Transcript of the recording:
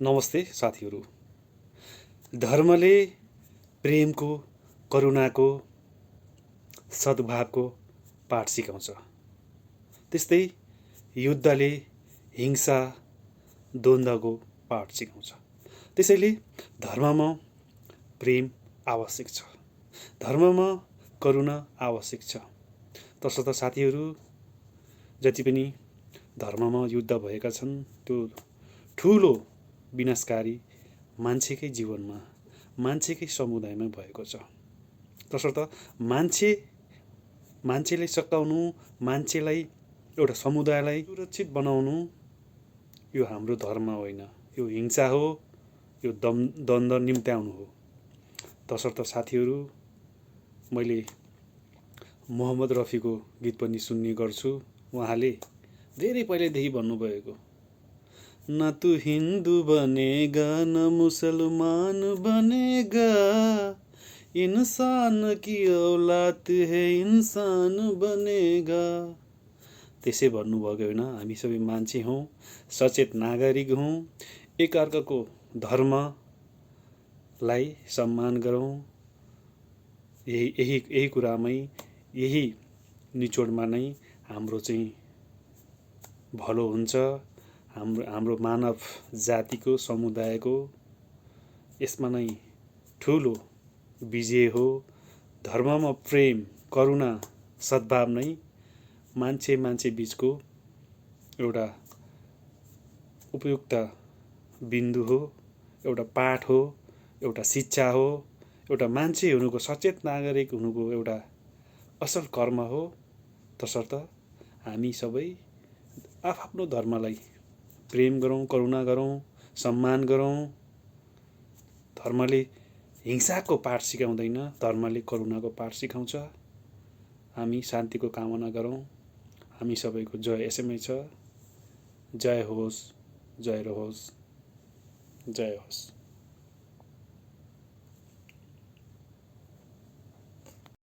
नमस्ते साथीहरू। धर्मले प्रेमको, करुणाको, सद्भावको पाठ सिकाउँछ। त्यस्तै युद्धले हिंसा, द्वन्द्वको पाठ सिकाउँछ। त्यसैले धर्ममा प्रेम आवश्यक छ, धर्ममा करुणा आवश्यक छ। तसर्थ साथीहरू, जति पनि धर्ममा युद्ध भएका छन् त्यो ठुलो विनाशकारी मान्छेकै जीवनमा, मान्छेकै समुदायमा भएको छ। तसर्थ मान्छेले सकाउनु, मान्छेलाई, एउटा समुदायलाई सुरक्षित बनाउनु यो हाम्रो धर्म होइन, यो हिंसा हो, यो द्वन्द्व निम्त्याउनु हो। तसर्थ साथीहरू, मैले मोहम्मद रफीको गीत पनि सुन्ने गर्छु। उहाँले धेरै पहिल्यैदेखि भन्नुभएको, न तू हिंदू बनेगा न मुसलमान बनेगा, इंसान की औलाद है इंसान बनेगा। त्यसै भन्नुभएको होइन, हामी सबै मान्छे हौँ, सचेत नागरिक हौँ। एकअर्काको धर्मलाई सम्मान गरौँ। यही कुरामै, यही निचोडमा नै हाम्रो चाहिँ भलो हुन्छ। हाम्रो मानव जातिको, समुदायको यसमा नै ठुलो विजय हो। धर्ममा प्रेम, करुणा, सद्भाव नै मान्छे बीचको एउटा उपयुक्त बिन्दु हो, एउटा पाठ हो, एउटा शिक्षा हो, एउटा मान्छे हुनुको, सचेत नागरिक हुनुको एउटा असल कर्म हो। तसर्थ हामी सबै आफ्नो धर्मलाई प्रेम गरौँ, करुणा गरौँ, सम्मान गरौँ। धर्मले हिंसाको पाठ सिकाउँदैन, धर्मले करुणाको पाठ सिकाउँछ। हामी शान्तिको कामना गरौँ। हामी सबैको जय यसैमै छ। जय होस्, जय रहोस्, जय होस्।